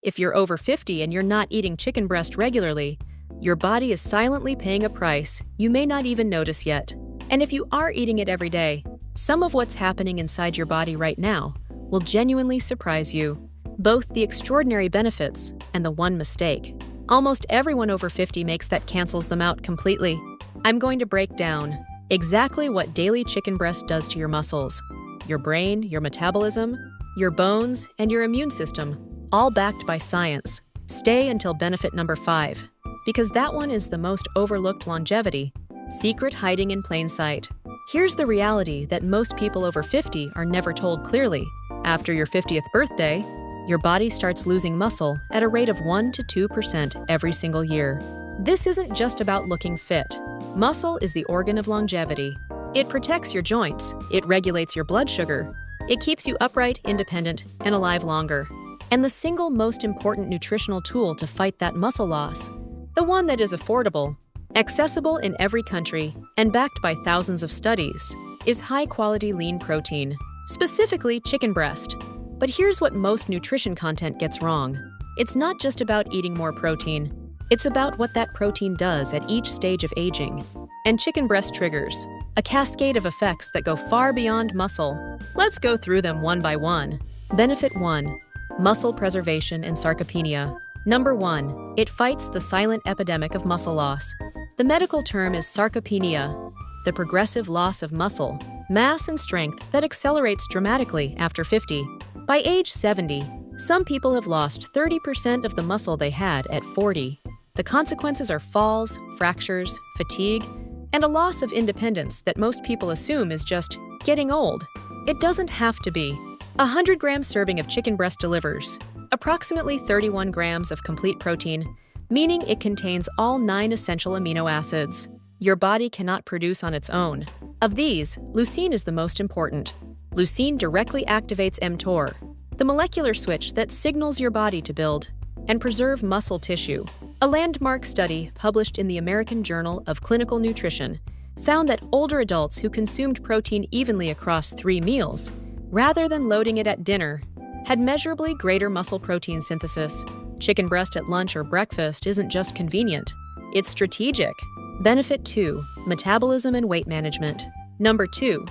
If you're over 50 and you're not eating chicken breast regularly, your body is silently paying a price you may not even notice yet. And if you are eating it every day, some of what's happening inside your body right now will genuinely surprise you. Both the extraordinary benefits and the one mistake. Almost everyone over 50 makes that cancels them out completely. I'm going to break down exactly what daily chicken breast does to your muscles, your brain, your metabolism, your bones, and your immune system, all backed by science. Stay until benefit number 5, because that one is the most overlooked longevity, secret hiding in plain sight. Here's the reality that most people over 50 are never told clearly. After your 50th birthday, your body starts losing muscle at a rate of 1 to 2% every single year. This isn't just about looking fit. Muscle is the organ of longevity. It protects your joints, it regulates your blood sugar, it keeps you upright, independent, and alive longer. And the single most important nutritional tool to fight that muscle loss, the one that is affordable, accessible in every country, and backed by thousands of studies, is high-quality lean protein, specifically chicken breast. But here's what most nutrition content gets wrong. It's not just about eating more protein. It's about what that protein does at each stage of aging. And chicken breast triggers a cascade of effects that go far beyond muscle. Let's go through them one by one. Benefit 1. Muscle preservation and sarcopenia. Number 1. It fights the silent epidemic of muscle loss. The medical term is sarcopenia, the progressive loss of muscle, mass and strength that accelerates dramatically after 50. By age 70, some people have lost 30% of the muscle they had at 40. The consequences are falls, fractures, fatigue, and a loss of independence that most people assume is just getting old. It doesn't have to be. A 100-gram serving of chicken breast delivers approximately 31 grams of complete protein, meaning it contains all 9 essential amino acids your body cannot produce on its own. Of these, leucine is the most important. Leucine directly activates mTOR, the molecular switch that signals your body to build and preserve muscle tissue. A landmark study published in the American Journal of Clinical Nutrition found that older adults who consumed protein evenly across 3 meals, rather than loading it at dinner, had measurably greater muscle protein synthesis. Chicken breast at lunch or breakfast isn't just convenient, it's strategic. Benefit 2. Metabolism and weight management. Number 2.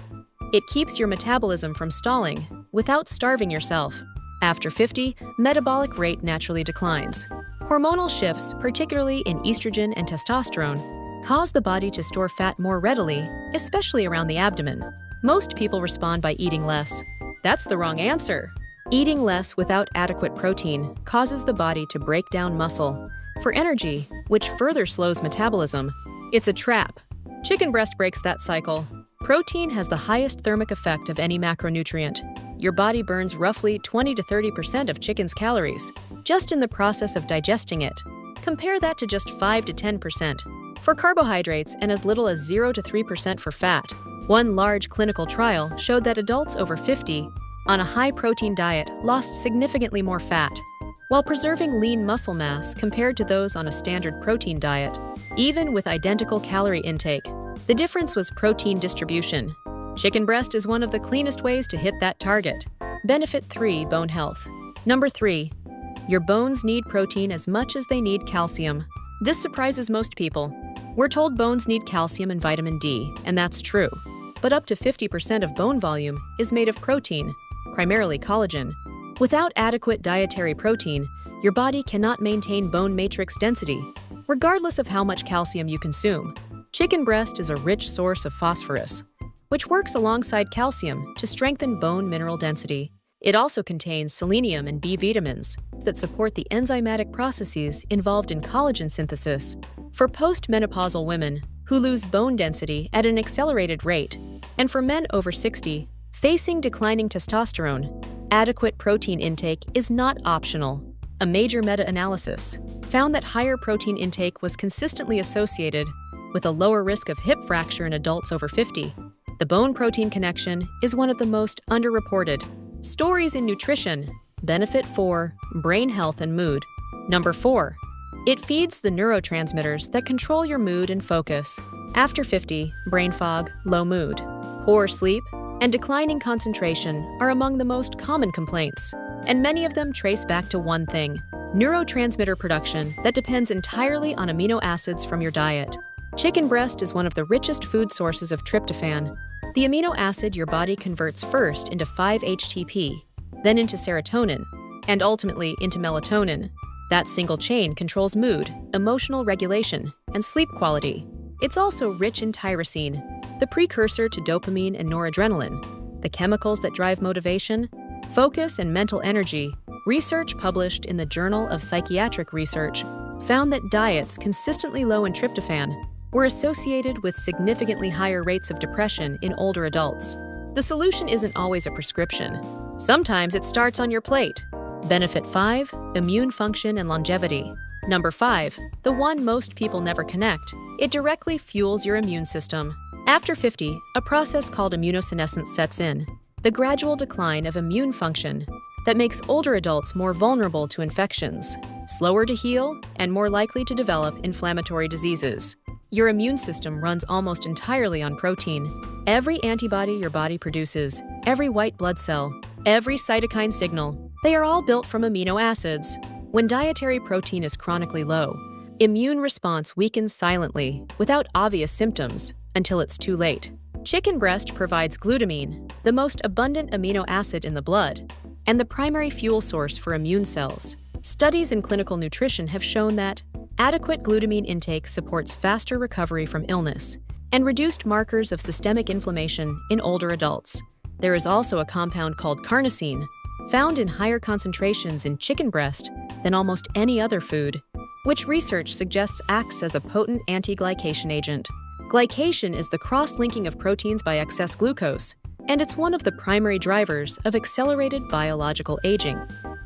It keeps your metabolism from stalling without starving yourself. After 50, metabolic rate naturally declines. Hormonal shifts, particularly in estrogen and testosterone, cause the body to store fat more readily, especially around the abdomen. Most people respond by eating less. That's the wrong answer. Eating less without adequate protein causes the body to break down muscle for energy, which further slows metabolism. It's a trap. Chicken breast breaks that cycle. Protein has the highest thermic effect of any macronutrient. Your body burns roughly 20 to 30% of chicken's calories just in the process of digesting it. Compare that to just 5 to 10% for carbohydrates and as little as 0 to 3% for fat. One large clinical trial showed that adults over 50 on a high-protein diet lost significantly more fat, while preserving lean muscle mass compared to those on a standard protein diet, even with identical calorie intake. The difference was protein distribution. Chicken breast is one of the cleanest ways to hit that target. Benefit 3. Bone health. Number 3. Your bones need protein as much as they need calcium. This surprises most people. We're told bones need calcium and vitamin D, and that's true. But up to 50% of bone volume is made of protein, primarily collagen. Without adequate dietary protein, your body cannot maintain bone matrix density, regardless of how much calcium you consume. Chicken breast is a rich source of phosphorus, which works alongside calcium to strengthen bone mineral density. It also contains selenium and B vitamins that support the enzymatic processes involved in collagen synthesis. For postmenopausal women who lose bone density at an accelerated rate, and for men over 60 facing declining testosterone, adequate protein intake is not optional. A major meta-analysis found that higher protein intake was consistently associated with a lower risk of hip fracture in adults over 50. The bone-protein connection is one of the most underreported stories in nutrition. Benefit 4. Brain health and mood. Number 4. It feeds the neurotransmitters that control your mood and focus. After 50, brain fog, low mood, poor sleep, and declining concentration are among the most common complaints, and many of them trace back to one thing: neurotransmitter production that depends entirely on amino acids from your diet. Chicken breast is one of the richest food sources of tryptophan, the amino acid your body converts first into 5-HTP, then into serotonin, and ultimately into melatonin. That single chain controls mood, emotional regulation, and sleep quality. It's also rich in tyrosine, the precursor to dopamine and noradrenaline, the chemicals that drive motivation, focus, and mental energy. Research published in the Journal of Psychiatric Research found that diets consistently low in tryptophan were associated with significantly higher rates of depression in older adults. The solution isn't always a prescription. Sometimes it starts on your plate. Benefit 5. Immune function and longevity. Number 5. The one most people never connect. It directly fuels your immune system. After 50, a process called immunosenescence sets in, the gradual decline of immune function that makes older adults more vulnerable to infections, slower to heal, and more likely to develop inflammatory diseases. Your immune system runs almost entirely on protein. Every antibody your body produces, every white blood cell, every cytokine signal, they are all built from amino acids. When dietary protein is chronically low, immune response weakens silently, without obvious symptoms, until it's too late. Chicken breast provides glutamine, the most abundant amino acid in the blood, and the primary fuel source for immune cells. Studies in clinical nutrition have shown that adequate glutamine intake supports faster recovery from illness and reduced markers of systemic inflammation in older adults. There is also a compound called carnosine, found in higher concentrations in chicken breast than almost any other food, which research suggests acts as a potent anti-glycation agent. Glycation is the cross-linking of proteins by excess glucose, and it's one of the primary drivers of accelerated biological aging.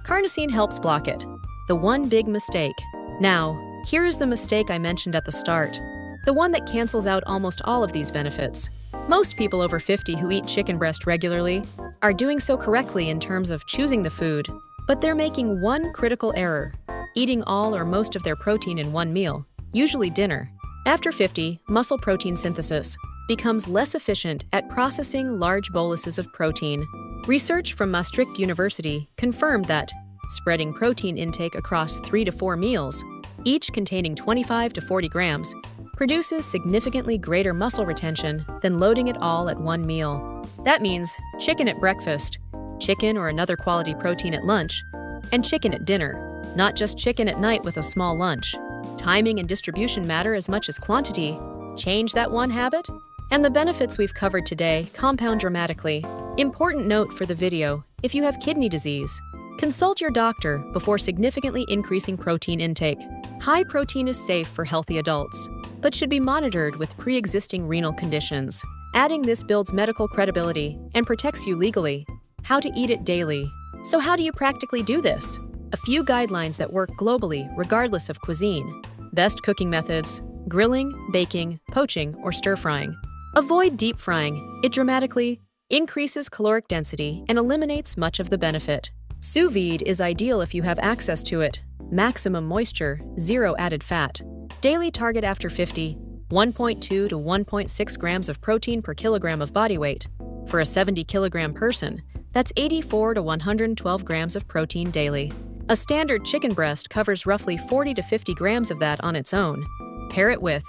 Carnosine helps block it. The one big mistake. Now, here is the mistake I mentioned at the start, the one that cancels out almost all of these benefits. Most people over 50 who eat chicken breast regularly are doing so correctly in terms of choosing the food, but they're making one critical error, eating all or most of their protein in one meal, usually dinner. After 50, muscle protein synthesis becomes less efficient at processing large boluses of protein. Research from Maastricht University confirmed that spreading protein intake across 3 to 4 meals, each containing 25 to 40 grams, produces significantly greater muscle retention than loading it all at one meal. That means chicken at breakfast, chicken or another quality protein at lunch, and chicken at dinner, not just chicken at night with a small lunch. Timing and distribution matter as much as quantity. Change that one habit, and the benefits we've covered today compound dramatically. Important note for the video: if you have kidney disease, consult your doctor before significantly increasing protein intake. High protein is safe for healthy adults, but should be monitored with pre-existing renal conditions. Adding this builds medical credibility and protects you legally. How to eat it daily. So how do you practically do this? A few guidelines that work globally regardless of cuisine. Best cooking methods: grilling, baking, poaching, or stir-frying. Avoid deep frying. It dramatically increases caloric density and eliminates much of the benefit. Sous vide is ideal if you have access to it. Maximum moisture, zero added fat. Daily target after 50, 1.2 to 1.6 grams of protein per kilogram of body weight. For a 70-kilogram person, that's 84 to 112 grams of protein daily. A standard chicken breast covers roughly 40 to 50 grams of that on its own. Pair it with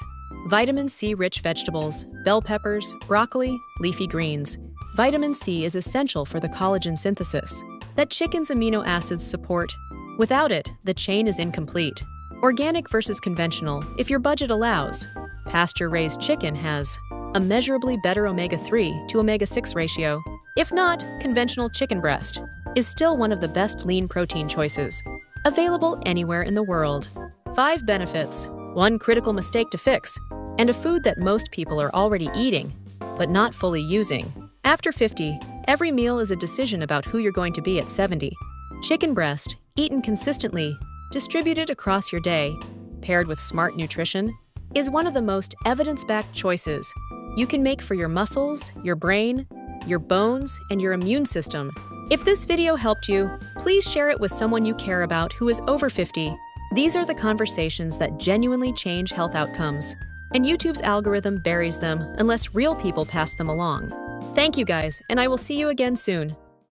vitamin C-rich vegetables, bell peppers, broccoli, leafy greens. Vitamin C is essential for the collagen synthesis that chicken's amino acids support. Without it, the chain is incomplete. Organic versus conventional, if your budget allows. Pasture-raised chicken has a measurably better omega-3 to omega-6 ratio. If not, conventional chicken breast is still one of the best lean protein choices, available anywhere in the world. 5 benefits, 1 critical mistake to fix, and a food that most people are already eating, but not fully using. After 50, every meal is a decision about who you're going to be at 70. Chicken breast, eaten consistently, distributed across your day, paired with smart nutrition, is one of the most evidence-backed choices you can make for your muscles, your brain, your bones, and your immune system. If this video helped you, please share it with someone you care about who is over 50. These are the conversations that genuinely change health outcomes, and YouTube's algorithm buries them unless real people pass them along. Thank you guys, and I will see you again soon.